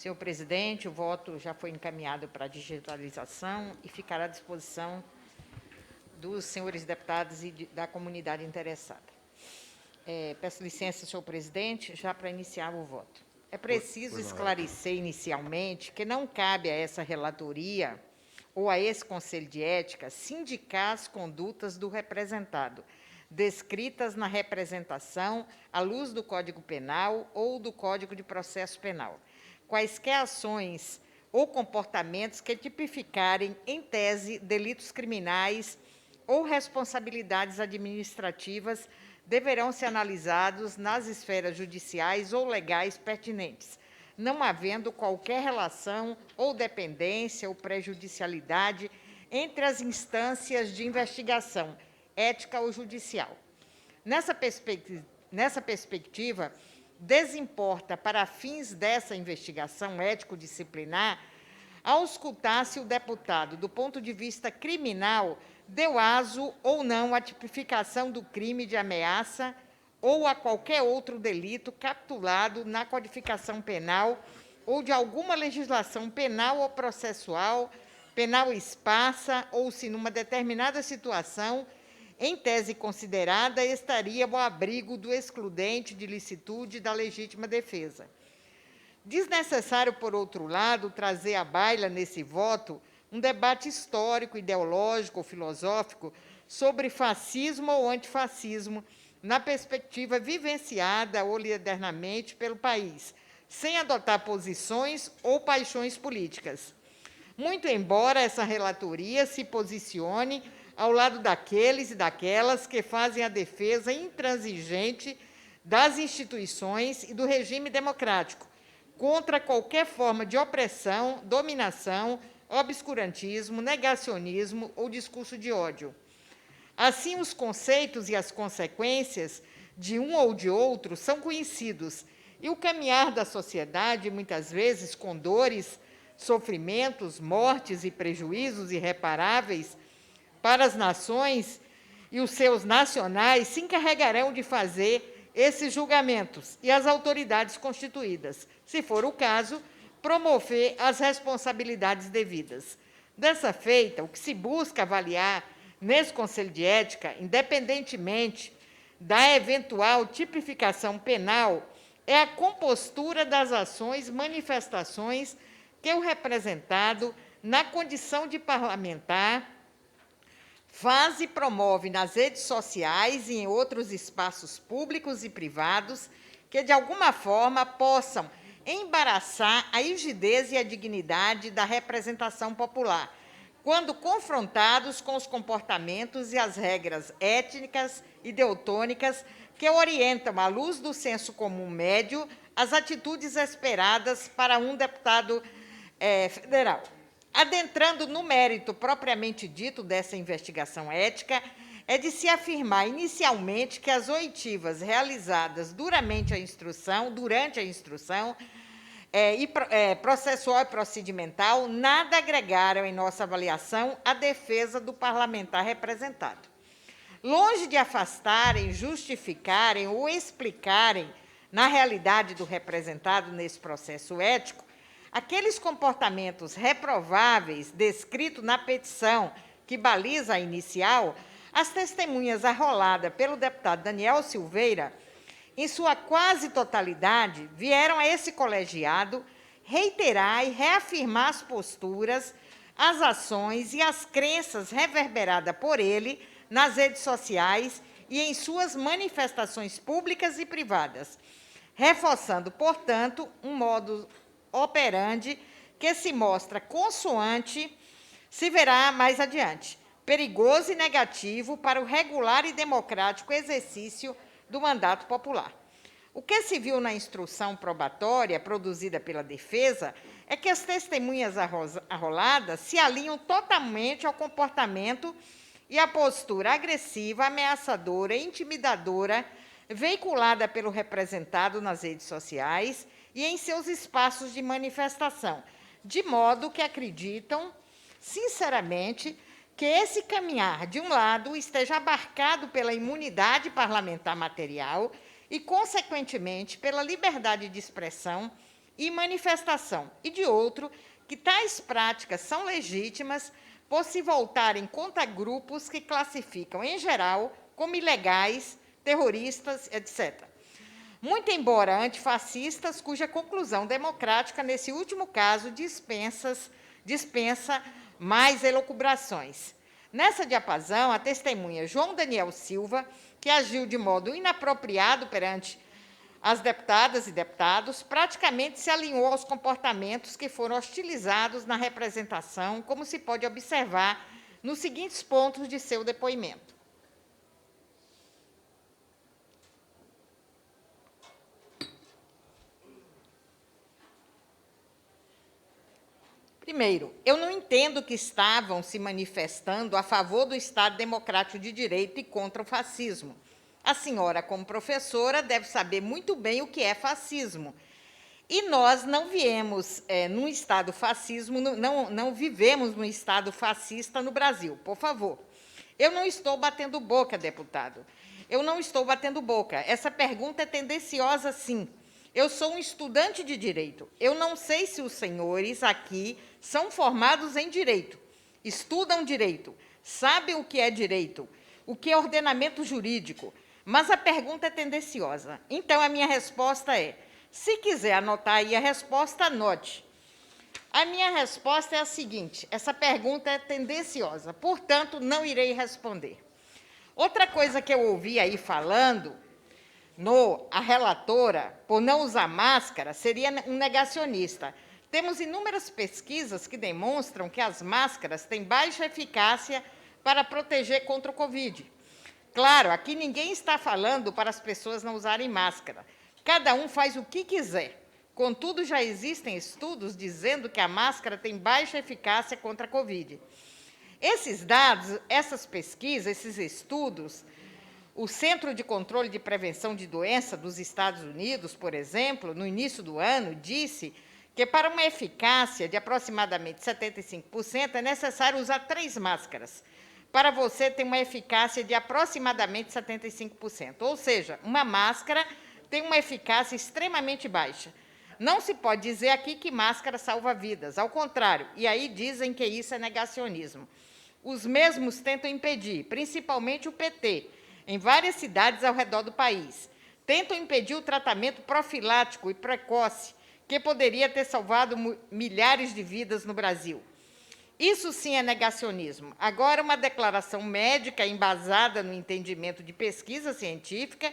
Senhor presidente, o voto já foi encaminhado para a digitalização e ficará à disposição dos senhores deputados e da comunidade interessada. Peço licença, senhor presidente, já para iniciar o voto. É preciso esclarecer inicialmente que não cabe a essa relatoria ou a esse Conselho de Ética se indicar as condutas do representado, descritas na representação à luz do Código Penal ou do Código de Processo Penal. Quaisquer ações ou comportamentos que tipificarem, em tese, delitos criminais ou responsabilidades administrativas deverão ser analisados nas esferas judiciais ou legais pertinentes, não havendo qualquer relação ou dependência ou prejudicialidade entre as instâncias de investigação, ética ou judicial. Nessa perspectiva, desimporta para fins dessa investigação ético-disciplinar auscultar se o deputado, do ponto de vista criminal, deu aso ou não à tipificação do crime de ameaça ou a qualquer outro delito capturado na codificação penal ou de alguma legislação penal ou processual, penal esparsa, ou se numa determinada situação, em tese considerada, estaria ao abrigo do excludente de licitude da legítima defesa. Desnecessário, por outro lado, trazer à baila nesse voto um debate histórico, ideológico ou filosófico sobre fascismo ou antifascismo, na perspectiva vivenciada olhadernamente pelo país, sem adotar posições ou paixões políticas. Muito embora essa relatoria se posicione ao lado daqueles e daquelas que fazem a defesa intransigente das instituições e do regime democrático, contra qualquer forma de opressão, dominação, obscurantismo, negacionismo ou discurso de ódio. Assim, os conceitos e as consequências de um ou de outro são conhecidos, e o caminhar da sociedade, muitas vezes com dores, sofrimentos, mortes e prejuízos irreparáveis para as nações e os seus nacionais, se encarregarão de fazer esses julgamentos e as autoridades constituídas, se for o caso, promover as responsabilidades devidas. Dessa feita, o que se busca avaliar nesse Conselho de Ética, independentemente da eventual tipificação penal, é a compostura das ações, manifestações que o representado, na condição de parlamentar, faz e promove nas redes sociais e em outros espaços públicos e privados que, de alguma forma, possam embaraçar a rigidez e a dignidade da representação popular, quando confrontados com os comportamentos e as regras étnicas e deontônicas que orientam, à luz do senso comum médio, as atitudes esperadas para um deputado federal. Adentrando no mérito propriamente dito dessa investigação ética, é de se afirmar inicialmente que as oitivas realizadas durante a instrução processual e procedimental nada agregaram, em nossa avaliação, à defesa do parlamentar representado. Longe de afastarem, justificarem ou explicarem, na realidade do representado nesse processo ético, aqueles comportamentos reprováveis descritos na petição que baliza a inicial, as testemunhas arroladas pelo deputado Daniel Silveira, em sua quase totalidade, vieram a esse colegiado reiterar e reafirmar as posturas, as ações e as crenças reverberadas por ele nas redes sociais e em suas manifestações públicas e privadas, reforçando, portanto, um modus operandi que se mostra consoante, se verá mais adiante, perigoso e negativo para o regular e democrático exercício do mandato popular. O que se viu na instrução probatória produzida pela defesa é que as testemunhas arroladas se alinham totalmente ao comportamento e à postura agressiva, ameaçadora e intimidadora veiculada pelo representado nas redes sociais e em seus espaços de manifestação, de modo que acreditam, sinceramente, que esse caminhar, de um lado, esteja abarcado pela imunidade parlamentar material e, consequentemente, pela liberdade de expressão e manifestação, e de outro, que tais práticas são legítimas por se voltarem contra grupos que classificam, em geral, como ilegais, terroristas, etc. Muito embora antifascistas, cuja conclusão democrática, nesse último caso, dispensa mais elucubrações. Nessa diapasão, a testemunha João Daniel Silva, que agiu de modo inapropriado perante as deputadas e deputados, praticamente se alinhou aos comportamentos que foram hostilizados na representação, como se pode observar nos seguintes pontos de seu depoimento. Primeiro, eu não entendo que estavam se manifestando a favor do Estado Democrático de Direito e contra o fascismo. A senhora, como professora, deve saber muito bem o que é fascismo. E nós não viemos num Estado fascismo, não vivemos num Estado fascista no Brasil, por favor. Eu não estou batendo boca, deputado. Eu não estou batendo boca. Essa pergunta é tendenciosa, sim. Eu sou um estudante de direito. Eu não sei se os senhores aqui são formados em direito, estudam direito, sabem o que é direito, o que é ordenamento jurídico, mas a pergunta é tendenciosa. Então, a minha resposta é, se quiser anotar aí a resposta, anote. A minha resposta é a seguinte, essa pergunta é tendenciosa, portanto, não irei responder. Outra coisa que eu ouvi aí falando, a relatora, por não usar máscara, seria um negacionista. Temos inúmeras pesquisas que demonstram que as máscaras têm baixa eficácia para proteger contra o Covid. Claro, aqui ninguém está falando para as pessoas não usarem máscara. Cada um faz o que quiser. Contudo, já existem estudos dizendo que a máscara tem baixa eficácia contra a Covid. Esses dados, essas pesquisas, esses estudos, o Centro de Controle de Prevenção de Doença dos Estados Unidos, por exemplo, no início do ano, disse que para uma eficácia de aproximadamente 75%, é necessário usar 3 máscaras, para você ter uma eficácia de aproximadamente 75%. Ou seja, uma máscara tem uma eficácia extremamente baixa. Não se pode dizer aqui que máscara salva vidas, ao contrário, e aí dizem que isso é negacionismo. Os mesmos tentam impedir, principalmente o PT, em várias cidades ao redor do país. Tentam impedir o tratamento profilático e precoce, que poderia ter salvado milhares de vidas no Brasil. Isso sim é negacionismo. Agora, uma declaração médica embasada no entendimento de pesquisa científica,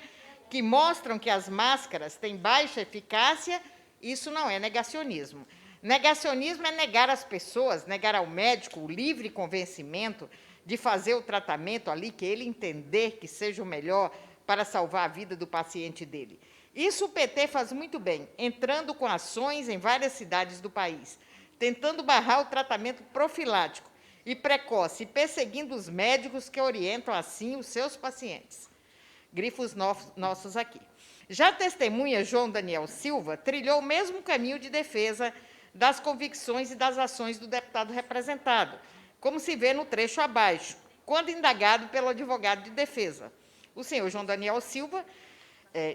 que mostram que as máscaras têm baixa eficácia, isso não é negacionismo. Negacionismo é negar às pessoas, negar ao médico o livre convencimento de fazer o tratamento ali que ele entender que seja o melhor para salvar a vida do paciente dele. Isso o PT faz muito bem, entrando com ações em várias cidades do país, tentando barrar o tratamento profilático e precoce, e perseguindo os médicos que orientam assim os seus pacientes. Grifos nossos aqui. Já a testemunha João Daniel Silva trilhou o mesmo caminho de defesa das convicções e das ações do deputado representado, como se vê no trecho abaixo, quando indagado pelo advogado de defesa. O senhor João Daniel Silva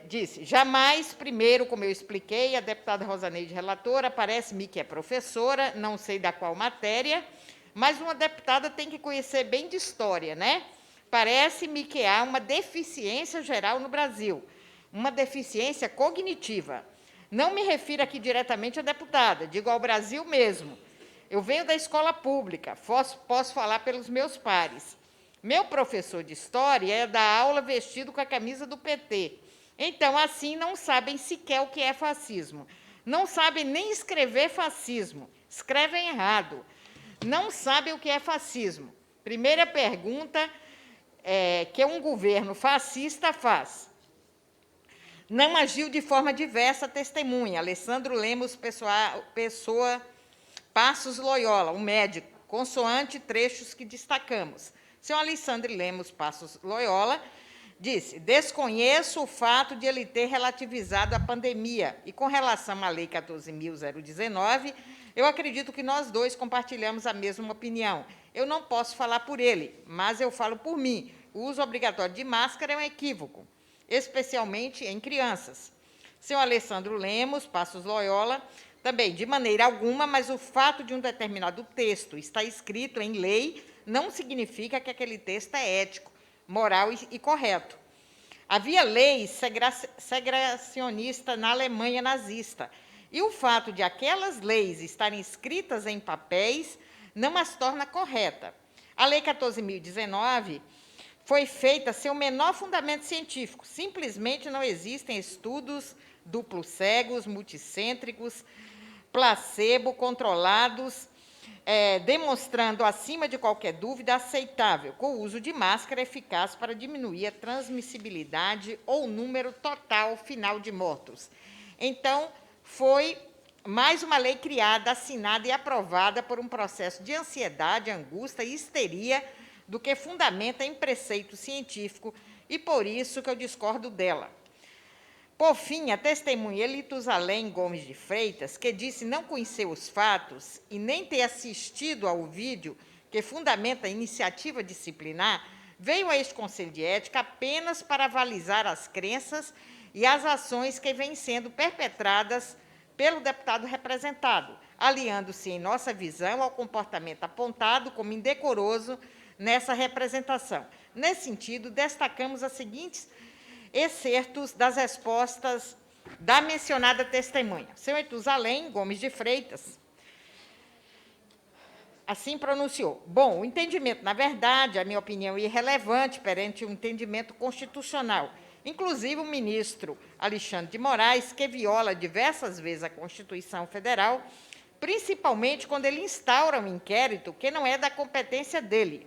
disse, jamais, primeiro, como eu expliquei, a deputada Rosaneide relatora, parece-me que é professora, não sei da qual matéria, mas uma deputada tem que conhecer bem de história, né? Parece-me que há uma deficiência geral no Brasil, uma deficiência cognitiva. Não me refiro aqui diretamente à deputada, digo ao Brasil mesmo. Eu venho da escola pública, posso falar pelos meus pares. Meu professor de história é da aula vestido com a camisa do PT. Então, assim, não sabem sequer o que é fascismo. Não sabem nem escrever fascismo. Escrevem errado. Não sabem o que é fascismo. Primeira pergunta que um governo fascista faz. Não agiu de forma diversa a testemunha. Alessandro Lemos Pessoa Passos Loyola, um médico, consoante trechos que destacamos. Senhor Alessandro Lemos Passos Loyola disse, desconheço o fato de ele ter relativizado a pandemia. E com relação à Lei 14.019, eu acredito que nós dois compartilhamos a mesma opinião. Eu não posso falar por ele, mas eu falo por mim. O uso obrigatório de máscara é um equívoco, especialmente em crianças. Senhor Alessandro Lemos, Passos Loyola, também, de maneira alguma, mas o fato de um determinado texto estar escrito em lei não significa que aquele texto é ético, moral e correto. Havia leis segregacionistas na Alemanha nazista, e o fato de aquelas leis estarem escritas em papéis não as torna correta. A Lei 14.019 foi feita sem o menor fundamento científico. Simplesmente não existem estudos duplos cegos, multicêntricos, placebo, controlados, demonstrando, acima de qualquer dúvida, aceitável, com o uso de máscara eficaz para diminuir a transmissibilidade ou número total final de mortos. Então, foi mais uma lei criada, assinada e aprovada por um processo de ansiedade, angústia e histeria do que fundamenta em preceito científico, e por isso que eu discordo dela. Por fim, a testemunha Litusalém Gomes de Freitas, que disse não conhecer os fatos e nem ter assistido ao vídeo que fundamenta a iniciativa disciplinar, veio a este Conselho de Ética apenas para avalizar as crenças e as ações que vêm sendo perpetradas pelo deputado representado, aliando-se, em nossa visão, ao comportamento apontado como indecoroso nessa representação. Nesse sentido, destacamos as seguintes excertos das respostas da mencionada testemunha. Senhor Litusalém Gomes de Freitas assim pronunciou: bom, o entendimento, na verdade, a minha opinião, é irrelevante perante o entendimento constitucional. Inclusive, o ministro Alexandre de Moraes, que viola diversas vezes a Constituição Federal, principalmente quando ele instaura um inquérito que não é da competência dele.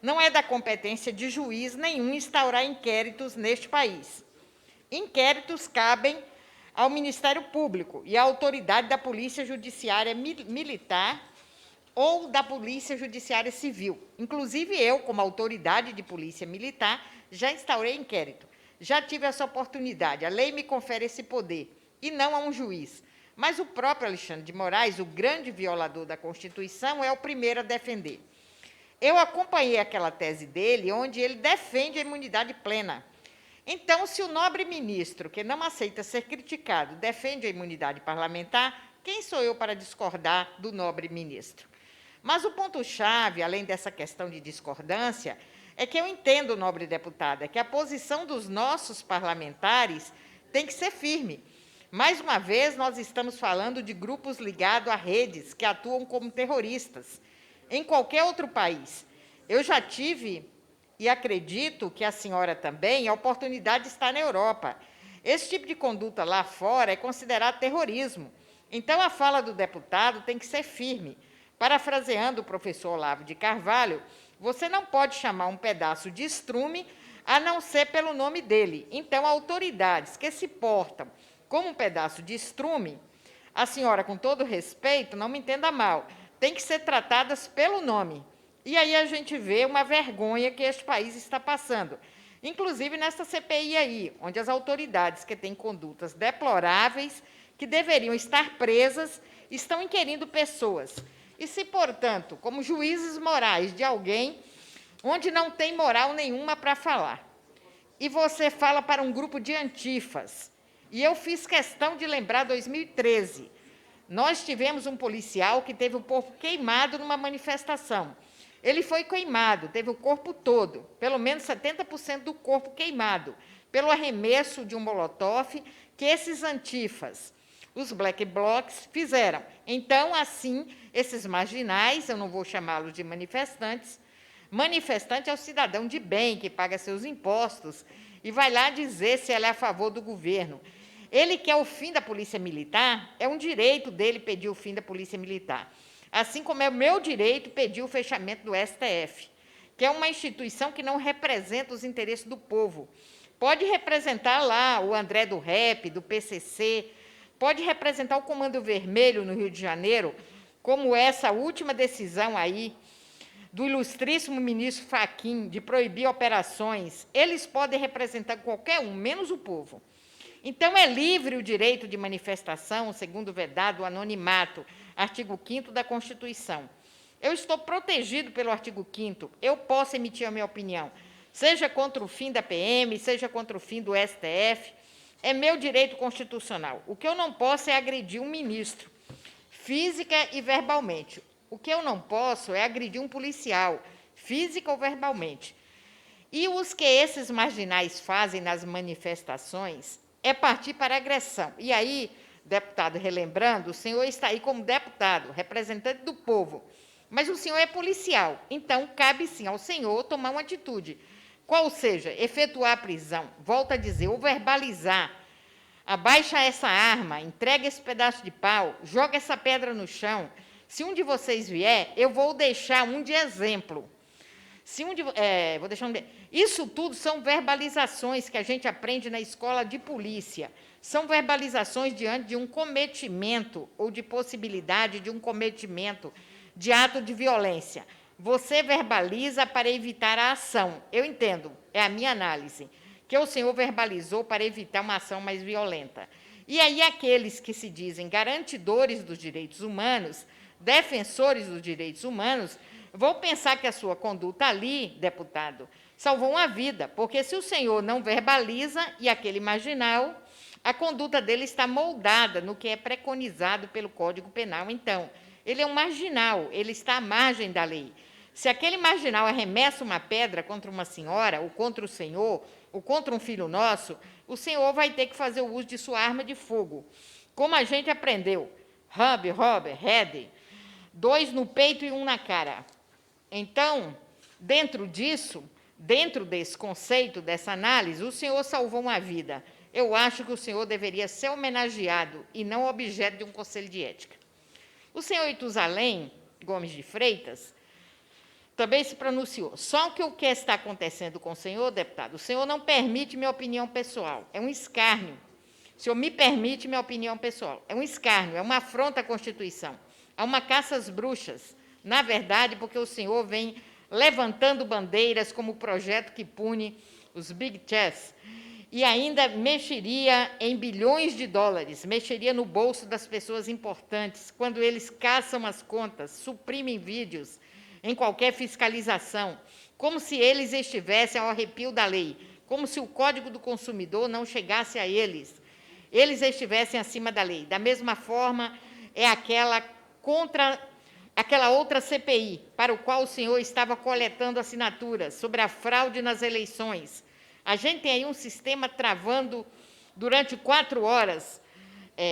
Não é da competência de juiz nenhum instaurar inquéritos neste país. Inquéritos cabem ao Ministério Público e à autoridade da Polícia Judiciária Militar ou da Polícia Judiciária Civil. Inclusive, eu, como autoridade de Polícia Militar, já instaurei inquérito. Já tive essa oportunidade. A lei me confere esse poder, e não a um juiz. Mas o próprio Alexandre de Moraes, o grande violador da Constituição, é o primeiro a defender. Eu acompanhei aquela tese dele, onde ele defende a imunidade plena. Então, se o nobre ministro, que não aceita ser criticado, defende a imunidade parlamentar, quem sou eu para discordar do nobre ministro? Mas o ponto-chave, além dessa questão de discordância, é que eu entendo, nobre deputada, que a posição dos nossos parlamentares tem que ser firme. Mais uma vez, nós estamos falando de grupos ligados a redes que atuam como terroristas em qualquer outro país. Eu já tive, e acredito que a senhora também, a oportunidade de estar na Europa. Esse tipo de conduta lá fora é considerado terrorismo. Então, a fala do deputado tem que ser firme. Parafraseando o professor Olavo de Carvalho, você não pode chamar um pedaço de estrume a não ser pelo nome dele. Então, autoridades que se portam como um pedaço de estrume, a senhora, com todo respeito, não me entenda mal, tem que ser tratadas pelo nome. E aí a gente vê uma vergonha que este país está passando. Inclusive nessa CPI aí, onde as autoridades que têm condutas deploráveis, que deveriam estar presas, estão inquirindo pessoas. E se, portanto, como juízes morais de alguém onde não tem moral nenhuma para falar, e você fala para um grupo de antifas, e eu fiz questão de lembrar 2013, nós tivemos um policial que teve o corpo queimado numa manifestação. Ele foi queimado, teve o corpo todo, pelo menos 70% do corpo queimado, pelo arremesso de um molotov que esses antifas, os black blocs, fizeram. Então, assim, esses marginais, eu não vou chamá-los de manifestantes, manifestante é o cidadão de bem, que paga seus impostos, e vai lá dizer se ela é a favor do governo. Ele quer o fim da Polícia Militar, é um direito dele pedir o fim da Polícia Militar. Assim como é o meu direito pedir o fechamento do STF, que é uma instituição que não representa os interesses do povo. Pode representar lá o André do Rep, do PCC, pode representar o Comando Vermelho no Rio de Janeiro, como essa última decisão aí do ilustríssimo ministro Fachin de proibir operações. Eles podem representar qualquer um, menos o povo. Então, é livre o direito de manifestação, segundo vedado o anonimato, artigo 5º da Constituição. Eu estou protegido pelo artigo 5º, eu posso emitir a minha opinião, seja contra o fim da PM, seja contra o fim do STF. é meu direito constitucional. O que eu não posso é agredir um ministro, física e verbalmente. O que eu não posso é agredir um policial, física ou verbalmente. E os que esses marginais fazem nas manifestações é partir para a agressão. E aí, deputado, relembrando, o senhor está aí como deputado, representante do povo, mas o senhor é policial, então cabe sim ao senhor tomar uma atitude, qual seja, efetuar a prisão, volta a dizer, ou verbalizar, abaixa essa arma, entrega esse pedaço de pau, joga essa pedra no chão. Se um de vocês vier, eu vou deixar um de exemplo. Vou deixar Isso tudo são verbalizações que a gente aprende na escola de polícia. São verbalizações diante de um cometimento ou de possibilidade de um cometimento de ato de violência. Você verbaliza para evitar a ação. Eu entendo, é a minha análise, que o senhor verbalizou para evitar uma ação mais violenta. E aí aqueles que se dizem garantidores dos direitos humanos, defensores dos direitos humanos, vão pensar que a sua conduta ali, deputado, salvou uma vida, porque se o senhor não verbaliza, e aquele marginal, a conduta dele está moldada no que é preconizado pelo Código Penal. Então, ele é um marginal, ele está à margem da lei. Se aquele marginal arremessa uma pedra contra uma senhora, ou contra o senhor, ou contra um filho nosso, o senhor vai ter que fazer o uso de sua arma de fogo. Como a gente aprendeu, Robert, Head, 2 no peito e 1 na cara. Então, dentro desse conceito, dessa análise, o senhor salvou uma vida. Eu acho que o senhor deveria ser homenageado e não objeto de um conselho de ética. O senhor Itusalém Gomes de Freitas também se pronunciou. Só que o que está acontecendo com o senhor, deputado, o senhor não permite minha opinião pessoal. É um escárnio. O senhor me permite minha opinião pessoal. É um escárnio, é uma afronta à Constituição. Há uma caça às bruxas. Na verdade, porque o senhor vem levantando bandeiras como o projeto que pune os Big Chess, e ainda mexeria em bilhões de dólares, mexeria no bolso das pessoas importantes, quando eles caçam as contas, suprimem vídeos em qualquer fiscalização, como se eles estivessem ao arrepio da lei, como se o Código do Consumidor não chegasse a eles, eles estivessem acima da lei. Da mesma forma, é aquela outra CPI, para o qual o senhor estava coletando assinaturas sobre a fraude nas eleições. A gente tem aí um sistema travando durante 4 horas,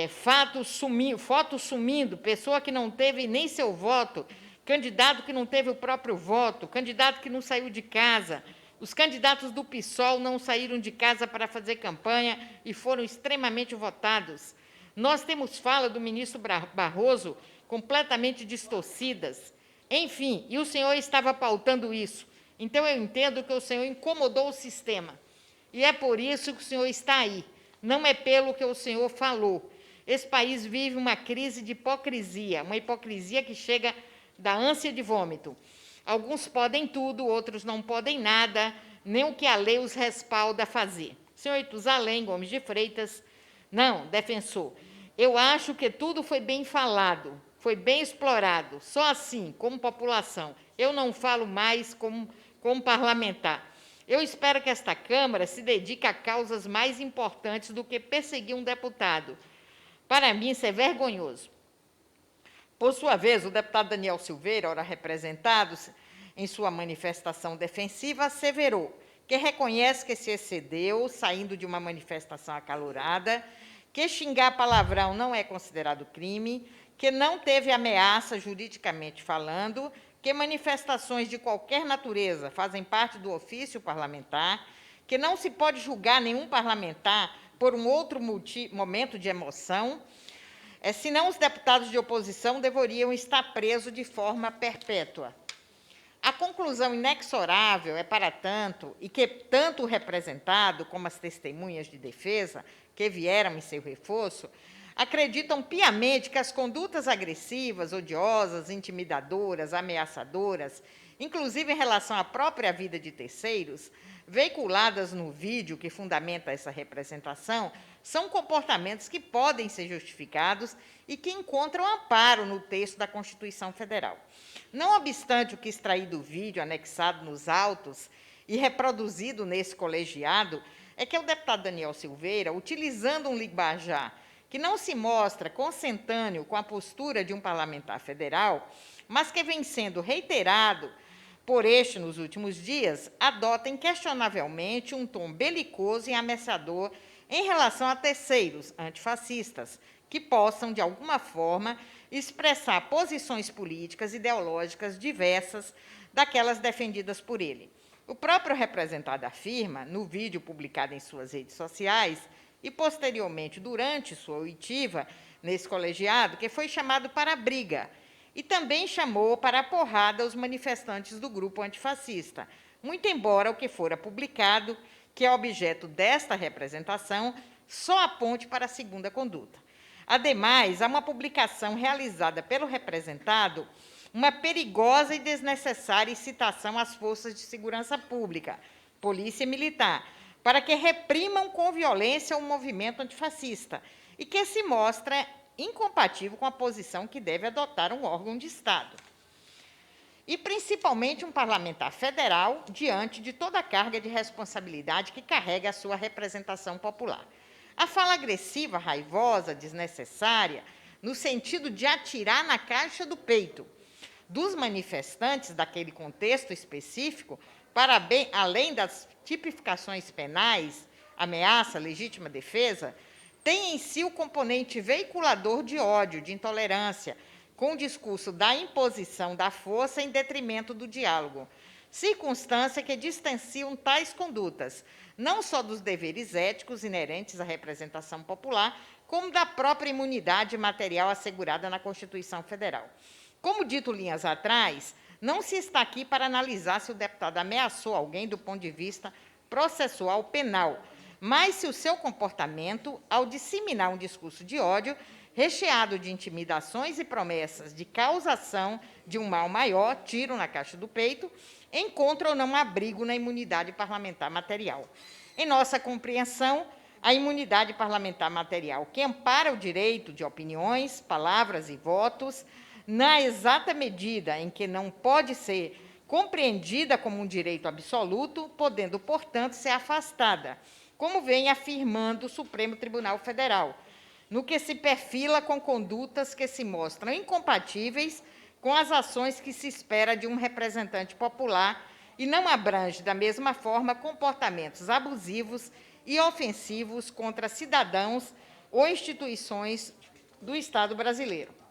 fotos sumindo, pessoa que não teve nem seu voto, candidato que não teve o próprio voto, candidato que não saiu de casa. Os candidatos do PSOL não saíram de casa para fazer campanha e foram extremamente votados. Nós temos fala do ministro Barroso completamente distorcidas. Enfim, e o senhor estava pautando isso. Então, eu entendo que o senhor incomodou o sistema. E é por isso que o senhor está aí. Não é pelo que o senhor falou. Esse país vive uma crise de hipocrisia, uma hipocrisia que chega da ânsia de vômito. Alguns podem tudo, outros não podem nada, nem o que a lei os respalda a fazer. Senhor Itusalém Gomes de Freitas, não, defensor, eu acho que tudo foi bem falado, foi bem explorado, só assim, como população. Eu não falo mais como parlamentar. Eu espero que esta Câmara se dedique a causas mais importantes do que perseguir um deputado. Para mim, isso é vergonhoso. Por sua vez, o deputado Daniel Silveira, ora representado, em sua manifestação defensiva, asseverou que reconhece que se excedeu, saindo de uma manifestação acalorada, que xingar palavrão não é considerado crime, que não teve ameaça juridicamente falando, que manifestações de qualquer natureza fazem parte do ofício parlamentar, que não se pode julgar nenhum parlamentar por um outro momento de emoção, senão os deputados de oposição deveriam estar presos de forma perpétua. A conclusão inexorável é, para tanto, e que tanto o representado como as testemunhas de defesa que vieram em seu reforço, acreditam piamente que as condutas agressivas, odiosas, intimidadoras, ameaçadoras, inclusive em relação à própria vida de terceiros, veiculadas no vídeo que fundamenta essa representação, são comportamentos que podem ser justificados e que encontram amparo no texto da Constituição Federal. Não obstante o que extraí do vídeo anexado nos autos e reproduzido nesse colegiado, é que o deputado Daniel Silveira, utilizando um linguajar que não se mostra consentâneo com a postura de um parlamentar federal, mas que vem sendo reiterado por este nos últimos dias, adota inquestionavelmente um tom belicoso e ameaçador em relação a terceiros antifascistas que possam, de alguma forma, expressar posições políticas e ideológicas diversas daquelas defendidas por ele. O próprio representado afirma, no vídeo publicado em suas redes sociais e, posteriormente, durante sua oitiva nesse colegiado, que foi chamado para a briga e também chamou para a porrada os manifestantes do grupo antifascista, muito embora o que fora publicado, que é objeto desta representação, só aponte para a segunda conduta. Ademais, há uma publicação realizada pelo representado, uma perigosa e desnecessária incitação às forças de segurança pública, polícia militar, para que reprimam com violência o movimento antifascista e que se mostra incompatível com a posição que deve adotar um órgão de Estado. E, principalmente, um parlamentar federal, diante de toda a carga de responsabilidade que carrega a sua representação popular. A fala agressiva, raivosa, desnecessária, no sentido de atirar na caixa do peito dos manifestantes daquele contexto específico, para bem além das tipificações penais, ameaça, legítima defesa, tem em si o componente veiculador de ódio, de intolerância, com o discurso da imposição da força em detrimento do diálogo, circunstância que distanciam tais condutas, não só dos deveres éticos inerentes à representação popular, como da própria imunidade material assegurada na Constituição Federal. Como dito linhas atrás, não se está aqui para analisar se o deputado ameaçou alguém do ponto de vista processual penal, mas se o seu comportamento, ao disseminar um discurso de ódio, recheado de intimidações e promessas de causação de um mal maior, tiro na caixa do peito, encontra ou não abrigo na imunidade parlamentar material. Em nossa compreensão, a imunidade parlamentar material, que ampara o direito de opiniões, palavras e votos, na exata medida em que não pode ser compreendida como um direito absoluto, podendo, portanto, ser afastada, como vem afirmando o Supremo Tribunal Federal, no que se perfila com condutas que se mostram incompatíveis com as ações que se espera de um representante popular e não abrange, da mesma forma, comportamentos abusivos e ofensivos contra cidadãos ou instituições do Estado brasileiro.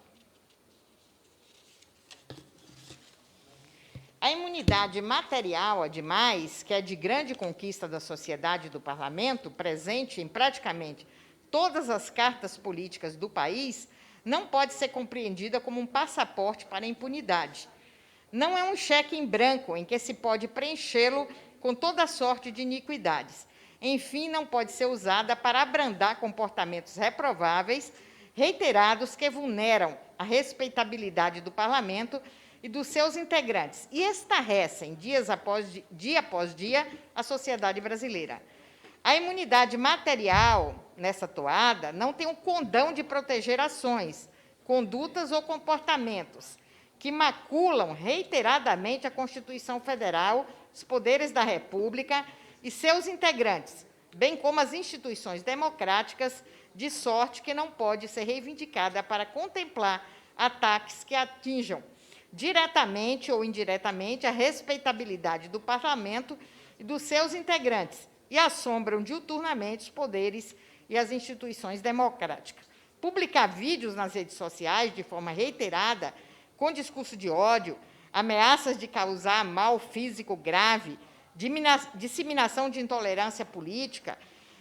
A imunidade material, ademais, que é de grande conquista da sociedade e do parlamento, presente em praticamente todas as cartas políticas do país, não pode ser compreendida como um passaporte para a impunidade. Não é um cheque em branco em que se pode preenchê-lo com toda sorte de iniquidades. Enfim, não pode ser usada para abrandar comportamentos reprováveis, reiterados, que vulneram a respeitabilidade do parlamento e dos seus integrantes, e estarrecem, dia após dia, a sociedade brasileira. A imunidade material, nessa toada, não tem o condão de proteger ações, condutas ou comportamentos que maculam reiteradamente a Constituição Federal, os poderes da República e seus integrantes, bem como as instituições democráticas, de sorte que não pode ser reivindicada para contemplar ataques que atinjam diretamente ou indiretamente a respeitabilidade do parlamento e dos seus integrantes e assombram diuturnamente os poderes e as instituições democráticas. Publicar vídeos nas redes sociais de forma reiterada, com discurso de ódio, ameaças de causar mal físico grave, disseminação de intolerância política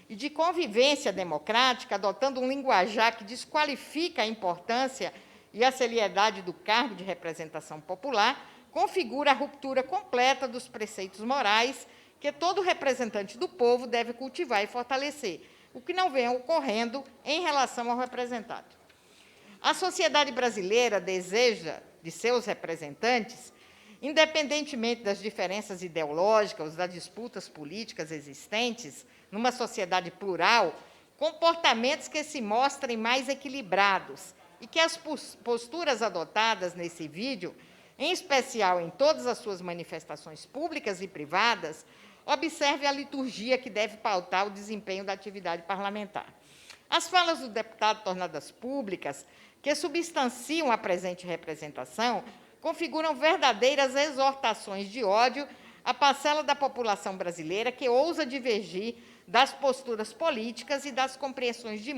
e de convivência democrática, adotando um linguajar que desqualifica a importância e a seriedade do cargo de representação popular, configura a ruptura completa dos preceitos morais que todo representante do povo deve cultivar e fortalecer, o que não vem ocorrendo em relação ao representado. A sociedade brasileira deseja de seus representantes, independentemente das diferenças ideológicas, das disputas políticas existentes, numa sociedade plural, comportamentos que se mostrem mais equilibrados, e que as posturas adotadas nesse vídeo, em especial em todas as suas manifestações públicas e privadas, observe a liturgia que deve pautar o desempenho da atividade parlamentar. As falas do deputado tornadas públicas, que substanciam a presente representação, configuram verdadeiras exortações de ódio à parcela da população brasileira que ousa divergir das posturas políticas e das compreensões de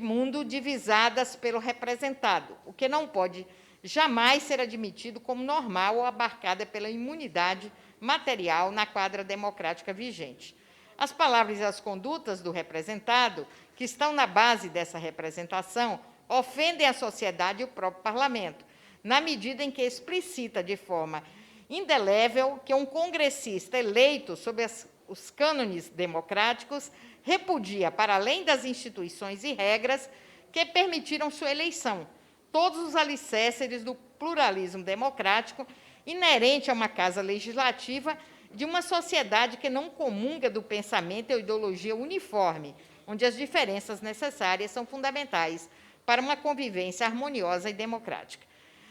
mundo divisadas pelo representado, o que não pode jamais ser admitido como normal ou abarcada pela imunidade material na quadra democrática vigente. As palavras e as condutas do representado, que estão na base dessa representação, ofendem a sociedade e o próprio parlamento, na medida em que explicita de forma indelével que um congressista eleito sob os cânones democráticos repudia, para além das instituições e regras que permitiram sua eleição, todos os alicerces do pluralismo democrático inerente a uma casa legislativa de uma sociedade que não comunga do pensamento e ideologia uniforme, onde as diferenças necessárias são fundamentais para uma convivência harmoniosa e democrática.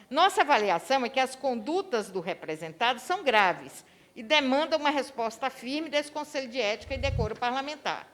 Nossa avaliação é que as condutas do representado são graves e demandam uma resposta firme desse Conselho de Ética e Decoro Parlamentar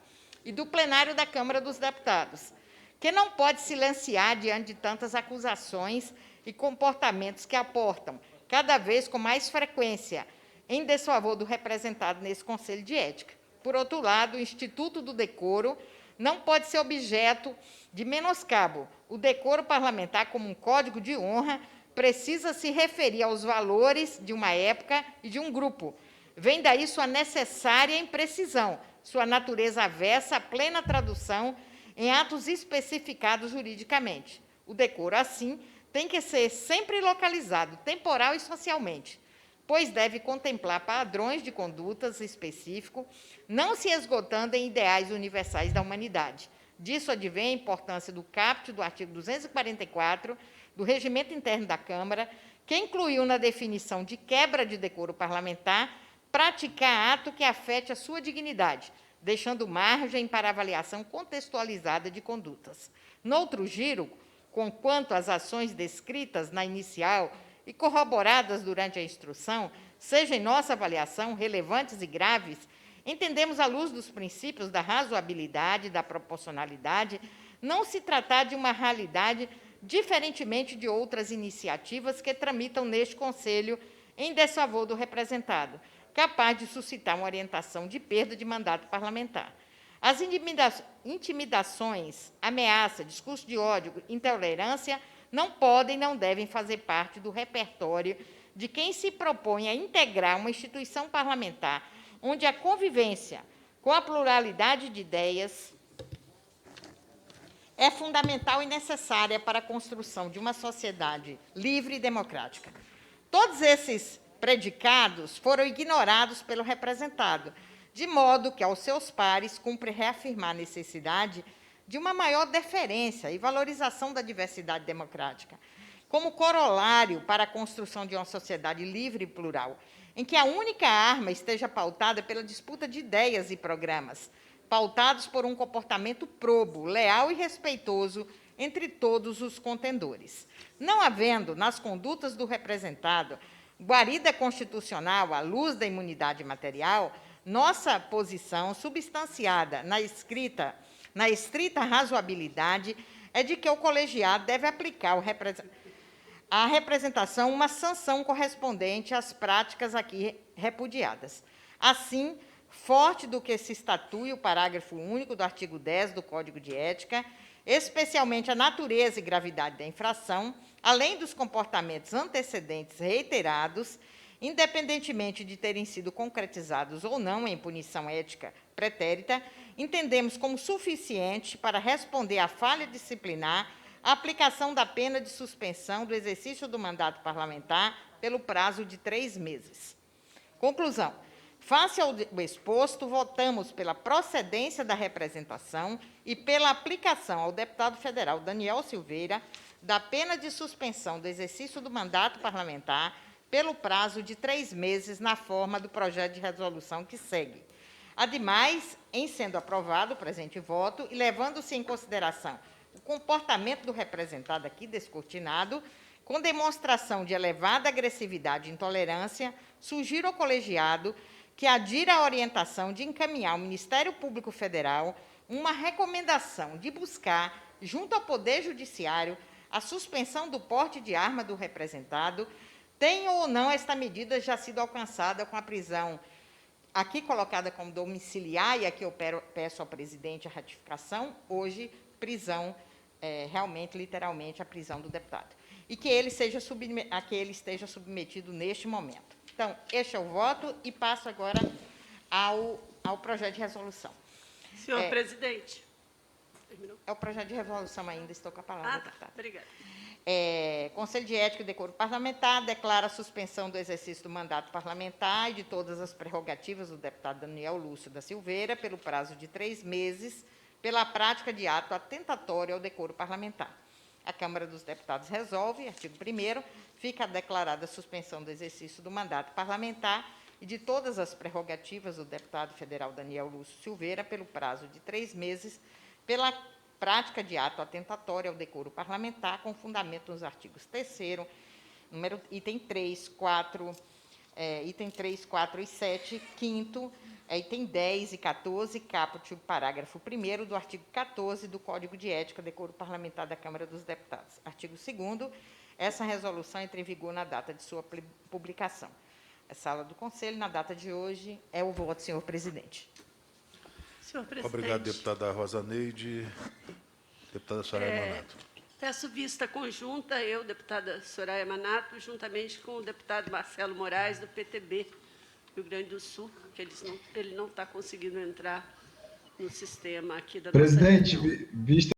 e do plenário da Câmara dos Deputados, que não pode silenciar diante de tantas acusações e comportamentos que aportam, cada vez com mais frequência, em desfavor do representado nesse Conselho de Ética. Por outro lado, o Instituto do Decoro não pode ser objeto de menoscabo. O decoro parlamentar, como um código de honra, precisa se referir aos valores de uma época e de um grupo. Vem daí sua necessária imprecisão, sua natureza avessa à plena tradução em atos especificados juridicamente. O decoro, assim, tem que ser sempre localizado, temporal e socialmente, pois deve contemplar padrões de condutas específicos, não se esgotando em ideais universais da humanidade. Disso advém a importância do caput do artigo 244 do Regimento Interno da Câmara, que incluiu na definição de quebra de decoro parlamentar praticar ato que afete a sua dignidade, deixando margem para avaliação contextualizada de condutas. Noutro giro, conquanto as ações descritas na inicial e corroboradas durante a instrução, sejam em nossa avaliação relevantes e graves, entendemos, à luz dos princípios da razoabilidade e da proporcionalidade, não se tratar de uma realidade diferentemente de outras iniciativas que tramitam neste Conselho em desfavor do representado, capaz de suscitar uma orientação de perda de mandato parlamentar. As intimidações, ameaça, discurso de ódio, intolerância não podem e não devem fazer parte do repertório de quem se propõe a integrar uma instituição parlamentar onde a convivência com a pluralidade de ideias é fundamental e necessária para a construção de uma sociedade livre e democrática. Todos esses predicados foram ignorados pelo representado, de modo que, aos seus pares, cumpre reafirmar a necessidade de uma maior deferência e valorização da diversidade democrática, como corolário para a construção de uma sociedade livre e plural, em que a única arma esteja pautada pela disputa de ideias e programas, pautados por um comportamento probo, leal e respeitoso entre todos os contendores. Não havendo, nas condutas do representado, guarida constitucional à luz da imunidade material, nossa posição, substanciada na estrita razoabilidade, é de que o colegiado deve aplicar à representação uma sanção correspondente às práticas aqui repudiadas. Assim, forte do que se estatui o parágrafo único do artigo 10 do Código de Ética, especialmente a natureza e gravidade da infração, além dos comportamentos antecedentes reiterados, independentemente de terem sido concretizados ou não em punição ética pretérita, entendemos como suficiente para responder à falha disciplinar a aplicação da pena de suspensão do exercício do mandato parlamentar pelo prazo de 3 meses. Conclusão. Face ao exposto, votamos pela procedência da representação e pela aplicação ao deputado federal Daniel Silveira da pena de suspensão do exercício do mandato parlamentar pelo prazo de 3 meses, na forma do projeto de resolução que segue. Ademais, em sendo aprovado o presente voto e levando-se em consideração o comportamento do representado aqui descortinado, com demonstração de elevada agressividade e intolerância, sugiro ao colegiado que adira à orientação de encaminhar ao Ministério Público Federal uma recomendação de buscar, junto ao Poder Judiciário, a suspensão do porte de arma do representado, tenha ou não esta medida já sido alcançada com a prisão, aqui colocada como domiciliar, e aqui eu peço ao presidente a ratificação, hoje, prisão, realmente, literalmente, a prisão do deputado. E que ele esteja submetido neste momento. Então, este é o voto e passo agora ao projeto de resolução. Senhor presidente. Terminou? É o projeto de resolução ainda, estou com a palavra, deputada. Obrigada. Conselho de Ética e Decoro Parlamentar declara a suspensão do exercício do mandato parlamentar e de todas as prerrogativas do deputado Daniel Lúcio da Silveira pelo prazo de 3 meses, pela prática de ato atentatório ao decoro parlamentar. A Câmara dos Deputados resolve, artigo 1º, fica declarada a suspensão do exercício do mandato parlamentar e de todas as prerrogativas do deputado federal Daniel Lúcio Silveira pelo prazo de 3 meses, pela prática de ato atentatório ao decoro parlamentar, com fundamento nos artigos 3º, item 3, 4, item 3, 4 e 7, 5º, item 10 e 14, caput, parágrafo 1º do artigo 14 do Código de Ética e Decoro Parlamentar da Câmara dos Deputados. Artigo 2º, essa resolução entra em vigor na data de sua publicação. A sala do Conselho, na data de hoje, é o voto, senhor presidente. Senhor presidente. Obrigado, deputada Rosa Neide. Deputada Soraya Manato. Peço vista conjunta, eu, deputada Soraya Manato, juntamente com o deputado Marcelo Moraes, do PTB, Rio Grande do Sul, que ele não está conseguindo entrar no sistema aqui da nossa reunião. Presidente, vista